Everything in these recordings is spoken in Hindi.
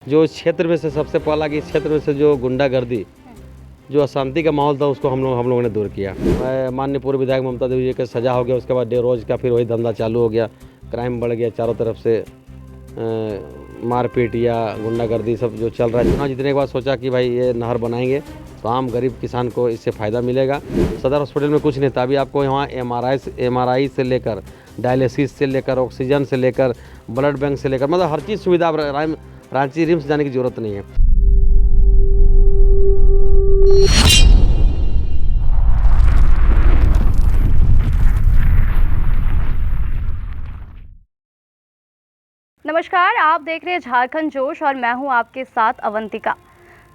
जो इस क्षेत्र में से सबसे पहला कि इस क्षेत्र में से जो गुंडागर्दी, जो अशांति का माहौल था, उसको हम लोगों ने दूर किया। माननीय पूर्व विधायक ममता देवी जी का सजा हो गया, उसके बाद डे रोज का फिर वही धंधा चालू हो गया, क्राइम बढ़ गया, चारों तरफ से मारपीट या गुंडागर्दी सब जो चल रहा है। चुनाव जीतने के बाद सोचा कि भाई ये नहर बनाएंगे तो आम गरीब किसान को इससे फ़ायदा मिलेगा। सदर हॉस्पिटल में कुछ नहीं था, अभी आपको यहाँ एमआरआई से लेकर डायलिसिस से लेकर ऑक्सीजन से लेकर ब्लड बैंक से लेकर मतलब हर चीज़ सुविधा रांची रिम्स जाने की ज़रूरत नहीं है। नमस्कार, आप देख रहे हैं झारखंड जोश और मैं हूं आपके साथ अवंतिका।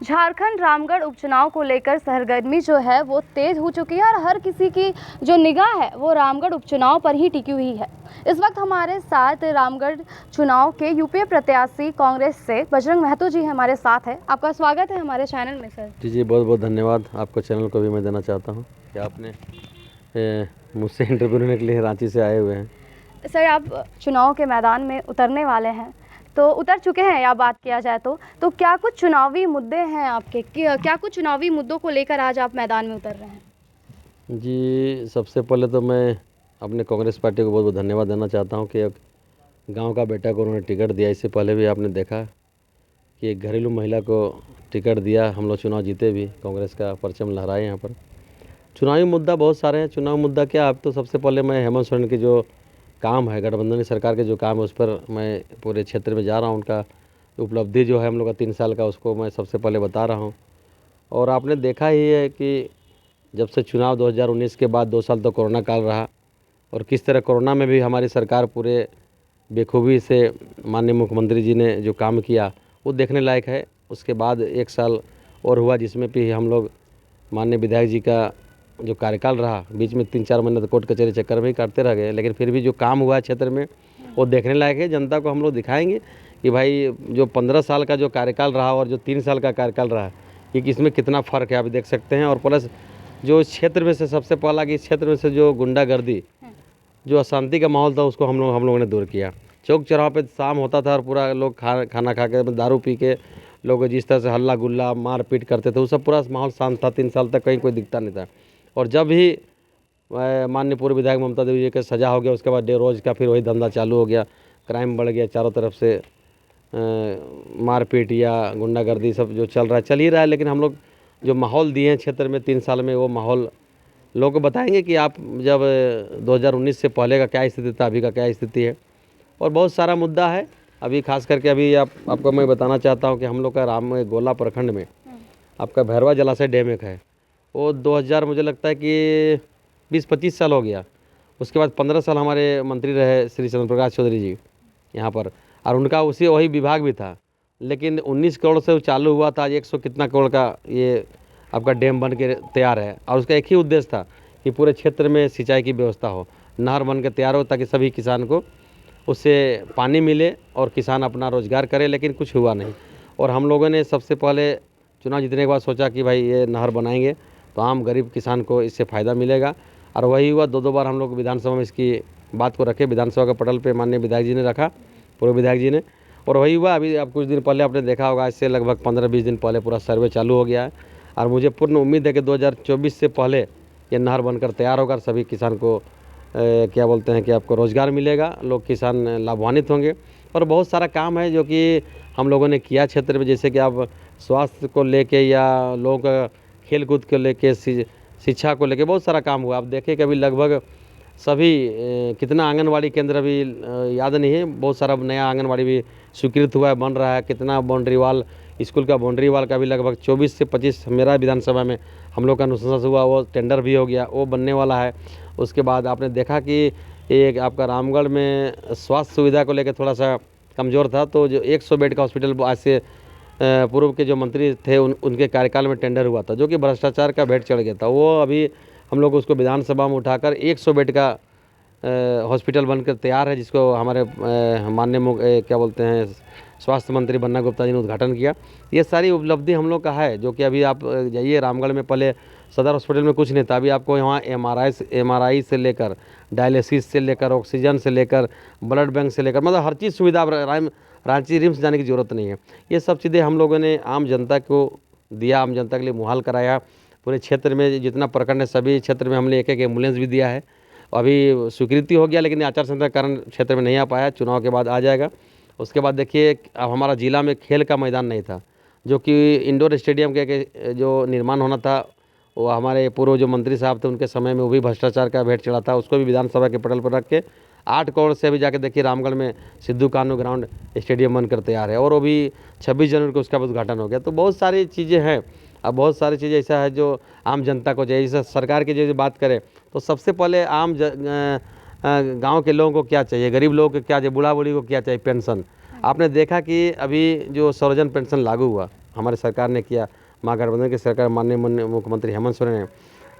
झारखंड रामगढ़ उपचुनाव को लेकर सरगर्मी जो है वो तेज हो चुकी है और हर किसी की जो निगाह है वो रामगढ़ उपचुनाव पर ही टिकी हुई है। इस वक्त हमारे साथ रामगढ़ चुनाव के यूपीए प्रत्याशी कांग्रेस से बजरंग महतो जी हमारे साथ है। आपका स्वागत है हमारे चैनल में सर। जी बहुत बहुत धन्यवाद। आपको चैनल को भी मैं देना चाहता हूँ कि आपने मुझसे इंटरव्यू लेने के लिए रांची से आए हुए हैं। सर, आप चुनाव के मैदान में उतरने वाले हैं, तो उतर चुके हैं या बात किया जाए तो क्या कुछ चुनावी मुद्दे हैं आपके, क्या कुछ चुनावी मुद्दों को लेकर आज आप मैदान में उतर रहे हैं? जी सबसे पहले तो मैं अपने कांग्रेस पार्टी को बहुत बहुत धन्यवाद देना चाहता हूँ कि एक गांव का बेटा को उन्होंने टिकट दिया। इससे पहले भी आपने देखा कि एक घरेलू महिला को टिकट दिया, हम लोग चुनाव जीते भी, कांग्रेस का परचम लहराए। यहाँ पर चुनावी मुद्दा बहुत सारे हैं। चुनाव मुद्दा क्या, अब तो सबसे पहले मैं हेमंत सोरेन की जो काम है, गठबंधन की सरकार के जो काम है, उस पर मैं पूरे क्षेत्र में जा रहा हूँ। उनका उपलब्धि जो है हम लोग का 3 साल का, उसको मैं सबसे पहले बता रहा हूँ। और आपने देखा ही है कि जब से चुनाव 2019 के बाद 2 साल तो कोरोना काल रहा और किस तरह कोरोना में भी हमारी सरकार पूरे बेखूबी से माननीय मुख्यमंत्री जी ने जो काम किया वो देखने लायक है। उसके बाद 1 साल और हुआ जिसमें भी हम लोग माननीय विधायक जी का जो कार्यकाल रहा, बीच में 3-4 महीने तो कोर्ट कचहरी चक्कर में ही काटते रह गए, लेकिन फिर भी जो काम हुआ है क्षेत्र में वो देखने लायक है। जनता को हम लोग दिखाएंगे कि भाई जो 15 साल का जो कार्यकाल रहा और जो 3 साल का कार्यकाल रहा कि इसमें कितना फ़र्क है, आप देख सकते हैं। और प्लस जो इस क्षेत्र में से सबसे पहला कि इस क्षेत्र में से जो गुंडागर्दी, जो अशांति का माहौल था, उसको हम लोगों ने दूर किया। चौक चौराहे पे शाम होता था और पूरा लोग खाना खा के दारू पी के लोग जिस तरह से हल्ला गुल्ला मारपीट करते थे, वो सब पूरा माहौल शांत था। 3 साल तक कहीं कोई दिखता नहीं था। और जब ही माननीय पूर्व विधायक ममता देवी जी का सजा हो गया, उसके बाद डे रोज का फिर वही धंधा चालू हो गया, क्राइम बढ़ गया, चारों तरफ से मारपीट या गुंडागर्दी सब जो चल ही रहा है। लेकिन हम लोग जो माहौल दिए हैं क्षेत्र में 3 साल में, वो माहौल लोगों को बताएंगे कि आप जब 2019 से पहले का क्या स्थिति था, अभी का क्या स्थिति है। और बहुत सारा मुद्दा है अभी, खास करके अभी आपको मैं बताना चाहता हूँ कि हम लोग का राम गोला प्रखंड में आपका भैरवा जलाशय डैम एक है, वो 2000 मुझे लगता है कि 20-25 साल हो गया। उसके बाद 15 साल हमारे मंत्री रहे श्री चंद्र प्रकाश चौधरी जी यहाँ पर, और उनका वही विभाग भी था। लेकिन 19 करोड़ से वो चालू हुआ था, आज 100 कितना करोड़ का ये आपका डैम बन के तैयार है। और उसका एक ही उद्देश्य था कि पूरे क्षेत्र में सिंचाई की व्यवस्था हो, नहर बन के तैयार हो, ताकि सभी किसान को उससे पानी मिले और किसान अपना रोजगार करे। लेकिन कुछ हुआ नहीं। और हम लोगों ने सबसे पहले चुनाव जीतने के बाद सोचा कि भाई ये नहर बनाएंगे तो आम गरीब किसान को इससे फ़ायदा मिलेगा। और वही हुआ। 2 बार हम लोग विधानसभा में इसकी बात को रखे, विधानसभा के पटल पे माननीय विधायक जी ने रखा, पूर्व विधायक जी ने, और वही हुआ। अभी आप कुछ दिन पहले आपने देखा होगा, इससे लगभग 15-20 दिन पहले पूरा सर्वे चालू हो गया है। और मुझे पूर्ण उम्मीद है कि 2024 से पहले ये नहर बनकर तैयार होगा और सभी किसान को क्या बोलते हैं कि आपको रोज़गार मिलेगा, लोग किसान लाभान्वित होंगे। और बहुत सारा काम है जो कि हम लोगों ने किया क्षेत्र में, जैसे कि आप स्वास्थ्य को लेके या लोगों का खेल कूद को लेके, शिक्षा को लेके बहुत सारा काम हुआ। आप देखें कि अभी लगभग सभी कितना आंगनवाड़ी केंद्र अभी याद नहीं है, बहुत सारा नया आंगनवाड़ी भी स्वीकृत हुआ है, बन रहा है। कितना बाउंड्री वाल, स्कूल का बाउंड्री वाल का भी लगभग 24 से 25 मेरा विधानसभा में हम लोग का अनुशंसा हुआ, वो टेंडर भी हो गया, वो बनने वाला है। उसके बाद आपने देखा कि एक आपका रामगढ़ में स्वास्थ्य सुविधा को लेकर थोड़ा सा कमज़ोर था, तो जो 100 बेड का हॉस्पिटल आज से पूर्व के जो मंत्री थे उनके कार्यकाल में टेंडर हुआ था, जो कि भ्रष्टाचार का भेंट चढ़ गया था। वो अभी हम लोग उसको विधानसभा में उठाकर 100 बेड का हॉस्पिटल बनकर तैयार है, जिसको हमारे माननीय क्या बोलते हैं स्वास्थ्य मंत्री बन्ना गुप्ता जी ने उद्घाटन किया। ये सारी उपलब्धि हम लोग का है, जो कि अभी आप जाइए रामगढ़ में, पहले सदर हॉस्पिटल में कुछ नहीं था, अभी आपको यहाँ एमआरआई से लेकर डायलिसिस से लेकर ऑक्सीजन से लेकर ब्लड बैंक से लेकर मतलब हर चीज़ सुविधा रांची रिम्स जाने की ज़रूरत नहीं है। ये सब चीज़ें हम लोगों ने आम जनता को दिया, आम जनता के लिए मुहाल कराया। पूरे क्षेत्र में जितना प्रखंड है सभी क्षेत्र में हमने एक एक एम्बुलेंस भी दिया है। अभी स्वीकृति हो गया, लेकिन आचार संहिता के कारण क्षेत्र में नहीं आ पाया, चुनाव के बाद आ जाएगा। उसके बाद देखिए, अब हमारा ज़िला में खेल का मैदान नहीं था, जो कि इंडोर स्टेडियम के जो निर्माण होना था, वो हमारे पूर्व जो मंत्री साहब थे उनके समय में वो भी भ्रष्टाचार का भेंट चढ़ा था। उसको भी विधानसभा के पटल पर रख के 8 करोड़ से अभी जाके देखिए रामगढ़ में सिद्धू कान्हू ग्राउंड स्टेडियम बनकर तैयार है, और वो भी 26 जनवरी को उसका उद्घाटन हो गया। तो बहुत सारी चीज़ें हैं। अब बहुत सारी चीज़ें ऐसा है जो आम जनता को चाहिए। जैसे सरकार की जो बात करें तो सबसे पहले आम गांव के लोगों को क्या चाहिए, गरीब लोगों को क्या चाहिए, बूढ़ा बूढ़ी को क्या चाहिए, पेंशन। आपने देखा कि अभी जो सर्वजन पेंशन लागू हुआ हमारी सरकार ने किया, महागठबंधन की सरकार, माननीय मुख्यमंत्री हेमंत सोरेन ने,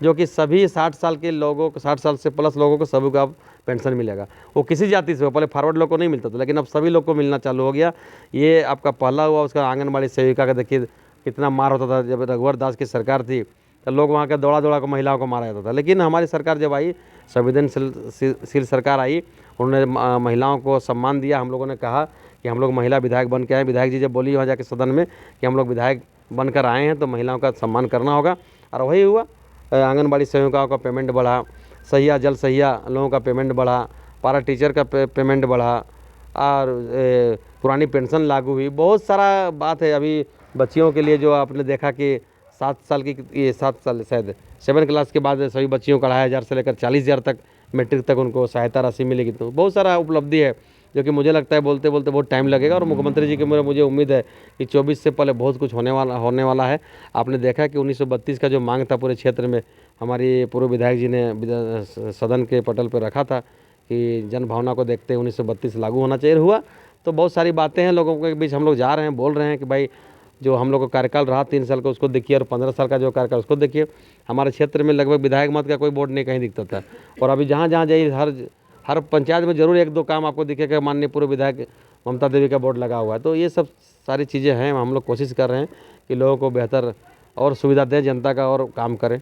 जो कि सभी 60 साल के लोगों को, 60 साल से प्लस लोगों को सभी को अब पेंशन मिलेगा। वो किसी जाति से हो, पहले फॉरवर्ड लोग को नहीं मिलता था, लेकिन अब सभी लोग को मिलना चालू हो गया। ये आपका पहला हुआ। उसका आंगनबाड़ी सेविका का देखिए कितना मार होता था। जब रघुवर दास की सरकार थी तो लोग वहाँ का दौड़ा दौड़ा को महिलाओं को मारा जाता था, लेकिन हमारी सरकार जब आई, संवेदनशील सरकार आई, उन्होंने महिलाओं को सम्मान दिया। हम लोगों ने कहा कि हम लोग महिला विधायक बन के आए। विधायक जी जब बोली वहाँ जाके सदन में कि हम लोग विधायक बनकर आए हैं तो महिलाओं का सम्मान करना होगा, और वही हुआ। आंगनबाड़ी सेविकाओं का पेमेंट बढ़ा, सहिया जल सहिया लोगों का पेमेंट बढ़ा, पारा टीचर का पेमेंट बढ़ा, और पुरानी पेंशन लागू हुई। बहुत सारा बात है। अभी बच्चियों के लिए जो आपने देखा कि 7 साल की, ये 7 साल शायद 7 क्लास के बाद सभी बच्चियों को 2,500 से लेकर 40,000 तक मैट्रिक तक उनको सहायता राशि मिलेगी। तो बहुत सारा उपलब्धि है, जो कि मुझे लगता है बोलते बोलते बहुत टाइम लगेगा, और मुख्यमंत्री जी की मुझे उम्मीद है कि 24 से पहले बहुत कुछ होने वाला है। आपने देखा कि 1932 का जो मांग था पूरे क्षेत्र में, हमारी पूर्व विधायक जी ने सदन के पटल पर रखा था कि जन भावना को देखते 1932 लागू होना चाहिए, हुआ। तो बहुत सारी बातें हैं लोगों के बीच, हम लोग जा रहे हैं, बोल रहे हैं कि भाई जो हम लोग को कार्यकाल रहा 3 साल का उसको देखिए, और 15 साल का जो कार्यकाल उसको देखिए। हमारे क्षेत्र में लगभग विधायक मत का कोई बोर्ड नहीं कहीं दिखता था, और अभी जहाँ जहाँ जाइए हर पंचायत में जरूर 1-2 काम आपको दिखेगा, माननीय पूर्व विधायक ममता देवी का बोर्ड लगा हुआ है। तो ये सब सारी चीज़ें हैं। हम लोग कोशिश कर रहे हैं कि लोगों को बेहतर और सुविधा दें, जनता का और काम करें।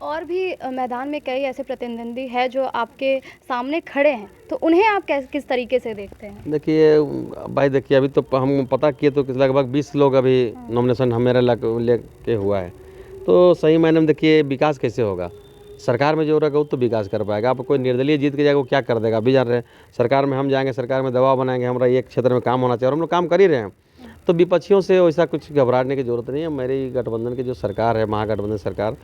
और भी मैदान में कई ऐसे प्रतिद्वंदी है जो आपके सामने खड़े हैं, तो उन्हें आप किस तरीके से देखते हैं? देखिए भाई, देखिए अभी तो हम पता किए तो लगभग 20 लोग अभी नॉमिनेशन मेरे लेके हुआ है। तो सही मायने में देखिए विकास कैसे होगा, सरकार में जो रहेगा वो तो विकास कर पाएगा। आप कोई निर्दलीय जीत के जाएगा वो क्या कर देगा? अभी जान रहे हैं सरकार में हम जाएंगे, सरकार में दबाव बनाएंगे, हमारा एक क्षेत्र में काम होना चाहिए, और हम लोग काम कर ही रहे हैं। तो विपक्षियों से वैसा कुछ घबराने की जरूरत नहीं है। मेरी गठबंधन की जो सरकार है, महागठबंधन सरकार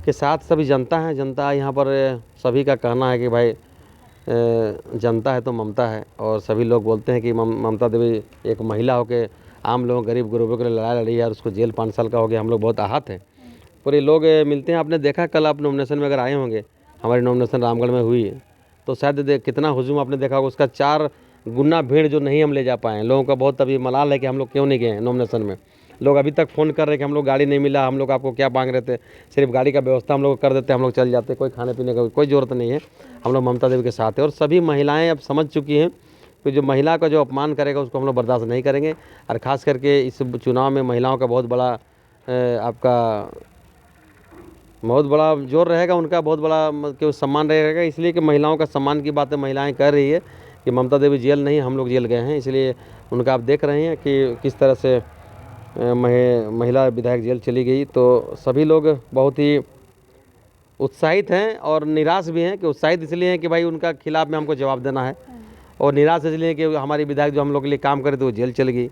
के साथ सभी जनता है। जनता यहाँ पर सभी का कहना है कि भाई जनता है तो ममता है, और सभी लोग बोलते हैं कि ममता देवी एक महिला होकर आम लोगों, गरीब गुरबों के लिए लड़ाई लड़ी है, और उसको जेल 5 साल का हो गया। हम लोग बहुत आहत हैं। पूरे लोग मिलते हैं। आपने देखा कल आप नॉमिनेशन में अगर आए होंगे, हमारी नॉमिनेशन रामगढ़ में हुई है, तो शायद कितना हुजूम आपने देखा होगा। उसका 4 गुना भीड़ जो नहीं हम ले जा पाए। लोगों का बहुत अभी मलाल है कि हम लोग क्यों नहीं गए नॉमिनेशन में। लोग अभी तक फ़ोन कर रहे हैं कि हम लोग गाड़ी नहीं मिला, हम लोग आपको क्या मांग रहे थे, सिर्फ गाड़ी का व्यवस्था हम लोग कर देते, हम लोग चल जाते, कोई खाने पीने का कोई ज़रूरत नहीं है। हम लोग ममता देवी के साथ हैं, और सभी महिलाएँ अब समझ चुकी हैं कि जो महिला का जो अपमान करेगा उसको हम लोग बर्दाश्त नहीं करेंगे। और ख़ास करके इस चुनाव में महिलाओं का बहुत बड़ा बहुत बड़ा जोर रहेगा, उनका बहुत बड़ा क्यों सम्मान रहेगा, इसलिए कि महिलाओं का सम्मान की बातें महिलाएं कर रही है कि ममता देवी जेल नहीं, हम लोग जेल गए हैं। इसलिए उनका आप देख रहे हैं कि किस तरह से महिला विधायक जेल चली गई। तो सभी लोग बहुत ही उत्साहित हैं और निराश भी हैं। कि उत्साहित इसलिए हैं कि भाई उनका खिलाफ में हमको जवाब देना है, और निराश इसलिए कि हमारी विधायक जो हम लोग के लिए काम करे थे वो जेल चल गई।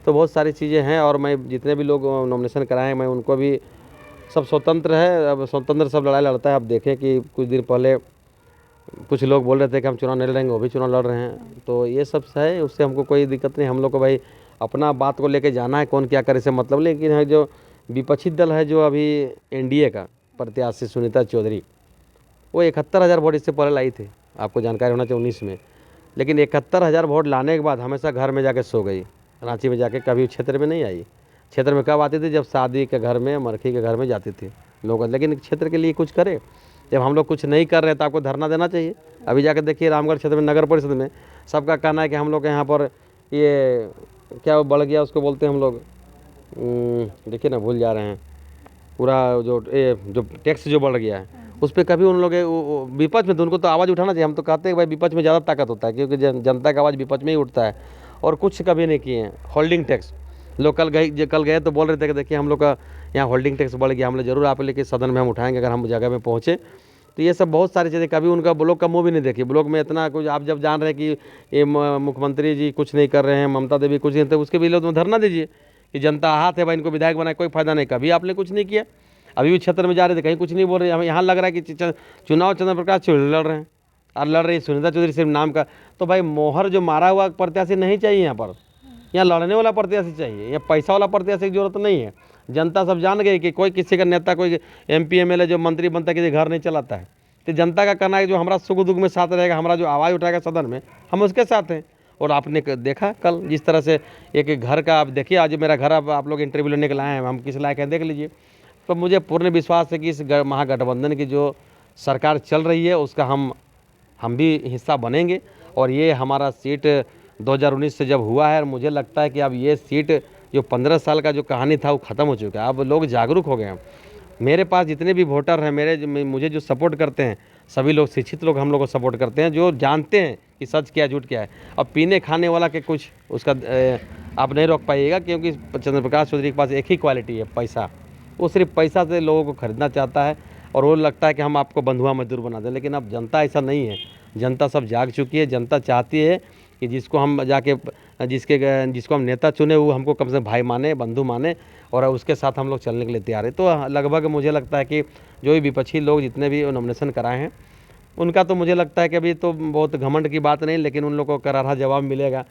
तो बहुत सारी चीज़ें हैं, और मैं जितने भी लोग नॉमिनेशन कराएँ मैं उनको भी, सब स्वतंत्र है, अब स्वतंत्र सब लड़ाई लड़ता है। अब देखें कि कुछ दिन पहले कुछ लोग बोल रहे थे कि हम चुनाव नहीं लड़ेंगे, वो भी चुनाव लड़ रहे हैं। तो ये सब है, उससे हमको कोई दिक्कत नहीं। हम लोग को भाई अपना बात को लेके जाना है, कौन क्या करे से मतलब। लेकिन है जो विपक्षी दल है, जो अभी एनडीए का प्रत्याशी सुनीता चौधरी, वो 71,000 वोट इससे पहले लाई थी, आपको जानकारी होना चाहिए 19 में। लेकिन 71,000 वोट लाने के बाद हमेशा घर में जाके सो गई, रांची में जाके कभी क्षेत्र में नहीं आई। क्षेत्र में कब आती थी? जब शादी के घर में, मरखी के घर में जाती थी लोग। लेकिन क्षेत्र के लिए कुछ करे। जब हम लोग कुछ नहीं कर रहे तो आपको धरना देना चाहिए। अभी जाकर देखिए रामगढ़ क्षेत्र में नगर परिषद में सबका कहना है कि हम लोग यहाँ पर ये क्या बढ़ गया, उसको बोलते हैं हम लोग, देखिए ना, भूल जा रहे हैं, पूरा जो टैक्स जो बढ़ गया है उस पर कभी उन लोग विपक्ष में, तो उनको तो आवाज़ उठाना चाहिए। हम तो कहते हैं भाई विपक्ष में ज़्यादा ताकत होता है, क्योंकि जनता का आवाज़ विपक्ष में ही उठता है। और कुछ कभी नहीं किए हैं। होल्डिंग टैक्स लोग कल गए तो बोल रहे थे कि देखिए हम लोग का यहाँ होल्डिंग टैक्स बढ़ गया, हम लोग जरूर आप लेके सदन में हम उठाएंगे अगर हम जगह में पहुँचे। तो ये सब बहुत सारी चीज़ें, कभी उनका ब्लॉग का मुँह भी नहीं देखी। ब्लॉग में इतना कुछ, आप जब जान रहे हैं कि ये मुख्यमंत्री जी कुछ नहीं कर रहे हैं, ममता देवी कुछ नहीं, तो उसके विरोध में धरना दीजिए कि जनता हाथ है भाई, इनको विधायक बनाए, कोई फायदा नहीं। कभी आपने कुछ नहीं किया। अभी भी क्षेत्र में जा रहे थे, कहीं कुछ नहीं बोल रहे। हमें यहाँ लग रहा है कि चुनाव चंद्र प्रकाश चौधरी लड़ रहे हैं और लड़ रही सुनीता चौधरी सिर्फ नाम का। तो भाई मोहर जो मारा हुआ प्रत्याशी नहीं चाहिए यहाँ पर, यहाँ लड़ने वाला प्रत्याशी चाहिए, यहाँ पैसा वाला प्रत्याशी की जरूरत नहीं है। जनता सब जान गई कि कोई किसी का नेता, कोई MP MLA जो मंत्री बनता है किसी घर नहीं चलाता है। तो जनता का कहना है जो हमारा सुख दुख में साथ रहेगा, हमारा जो आवाज़ उठाएगा सदन में, हम उसके साथ हैं। और आपने देखा कल जिस तरह से एक घर का, आप देखिए आज मेरा घर आप लोग इंटरव्यू लेने के लाए हैं, हम किस लायक हैं देख लीजिए। तो मुझे पूर्ण विश्वास है कि इस महागठबंधन की जो सरकार चल रही है उसका हम भी हिस्सा बनेंगे। और ये हमारा सीट 2019 से जब हुआ है, मुझे लगता है कि अब ये सीट जो 15 साल का जो कहानी था वो ख़त्म हो चुका है। अब लोग जागरूक हो गए हैं। मेरे पास जितने भी वोटर हैं, मुझे जो सपोर्ट करते हैं, सभी लोग शिक्षित लोग हम लोग को सपोर्ट करते हैं, जो जानते हैं कि सच क्या झूठ क्या है। अब पीने खाने वाला के कुछ उसका आप नहीं रोक पाइएगा, क्योंकि चंद्र प्रकाश चौधरी के पास एक ही क्वालिटी है, पैसा। वो सिर्फ पैसा से लोगों को खरीदना चाहता है और वो लगता है कि हम आपको बंधुआ मजदूर बना दें। लेकिन अब जनता ऐसा नहीं है, जनता सब जाग चुकी है। जनता चाहती है कि जिसको हम जाके जिसको हम नेता चुने वो हमको कम से कम भाई माने, बंधु माने, और उसके साथ हम लोग चलने के लिए तैयार है। तो लगभग मुझे लगता है कि जो भी विपक्षी लोग जितने भी नॉमिनेशन कराए हैं उनका तो मुझे लगता है कि अभी तो बहुत घमंड की बात नहीं, लेकिन उन लोगों को करारा जवाब मिलेगा।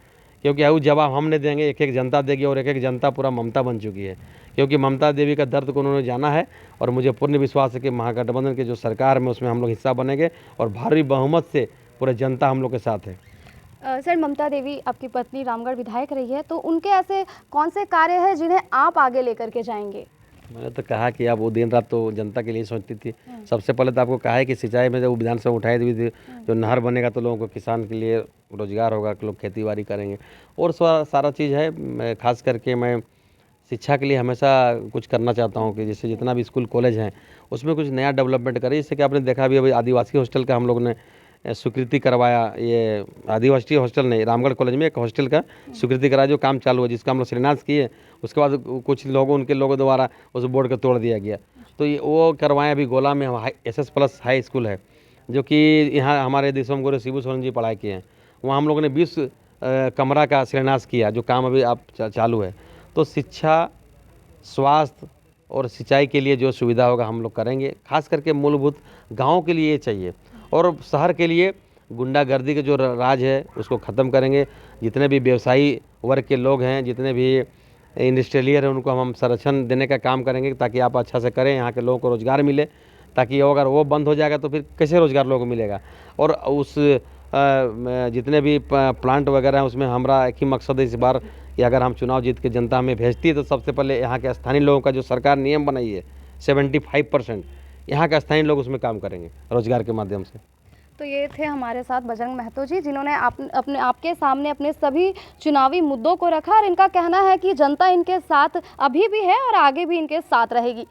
क्योंकि वो जवाब हम नहीं देंगे, एक एक जनता देगी, और एक एक जनता पूरा ममता बन चुकी है। क्योंकि ममता देवी का दर्द को उन्होंने जाना है। और मुझे पूर्ण विश्वास है कि महागठबंधन की जो सरकार में उसमें हम लोग हिस्सा बनेंगे और भारी बहुमत से पूरे जनता हम लोग के साथ है। सर, ममता देवी आपकी पत्नी रामगढ़ विधायक रही है, तो उनके ऐसे कौन से कार्य हैं जिन्हें आप आगे लेकर के जाएंगे? मैंने तो कहा कि आप वो दिन रात तो जनता के लिए सोचती थी। सबसे पहले तो आपको कहा है कि सिंचाई में जब विधानसभा उठाई हुई थी, जो नहर बनेगा तो लोगों को, किसान के लिए रोजगार होगा, लोग खेती बाड़ी करेंगे, और सारा चीज़ है। मैं खास करके मैं शिक्षा के लिए हमेशा कुछ करना चाहता हूँ कि जैसे जितना भी स्कूल कॉलेज हैं उसमें कुछ नया डेवलपमेंट करें। जैसे कि आपने देखा अभी आदिवासी हॉस्टल का हम लोग ने स्वीकृति करवाया। ये आदिवासी हॉस्टल नहीं, रामगढ़ कॉलेज में एक हॉस्टल का स्वीकृति कराया, जो काम चालू है, जिसका हम लोग शिलान्यास किए। उसके बाद कुछ लोगों उनके लोगों द्वारा उस बोर्ड को तोड़ दिया गया। तो ये वो करवाएं। अभी गोला में SS+ हाई स्कूल है, जो कि यहाँ हमारे देशों गुरु शिबू सोरेन जी पढ़ाई किए हैं। वहाँ हम लोगों ने 20 कमरा का शिलान्यास किया, जो काम अभी आप चालू है। तो शिक्षा, स्वास्थ्य और सिंचाई के लिए जो सुविधा होगा हम लोग करेंगे। खास करके मूलभूत गाँव के लिए ये चाहिए, और शहर के लिए गुंडागर्दी के जो राज है उसको ख़त्म करेंगे। जितने भी व्यवसायी वर्ग के लोग हैं, जितने भी इंडस्ट्रियलियर हैं, उनको हम संरक्षण देने का काम करेंगे ताकि आप अच्छा से करें, यहाँ के लोगों को रोज़गार मिले। ताकि अगर वो बंद हो जाएगा तो फिर कैसे रोज़गार लोगों को मिलेगा। और उस जितने भी प्लांट वगैरह हैं उसमें हमारा एक ही मकसद है इस बार कि अगर हम चुनाव जीत के जनता हमें भेजती है तो सबसे पहले यहाँ के स्थानीय लोगों का जो सरकार नियम बनाई है 75% यहाँ के स्थानीय लोग उसमें काम करेंगे रोजगार के माध्यम से। तो ये थे हमारे साथ बजरंग महतो जी, जिन्होंने आपके सामने अपने सभी चुनावी मुद्दों को रखा, और इनका कहना है कि जनता इनके साथ अभी भी है और आगे भी इनके साथ रहेगी।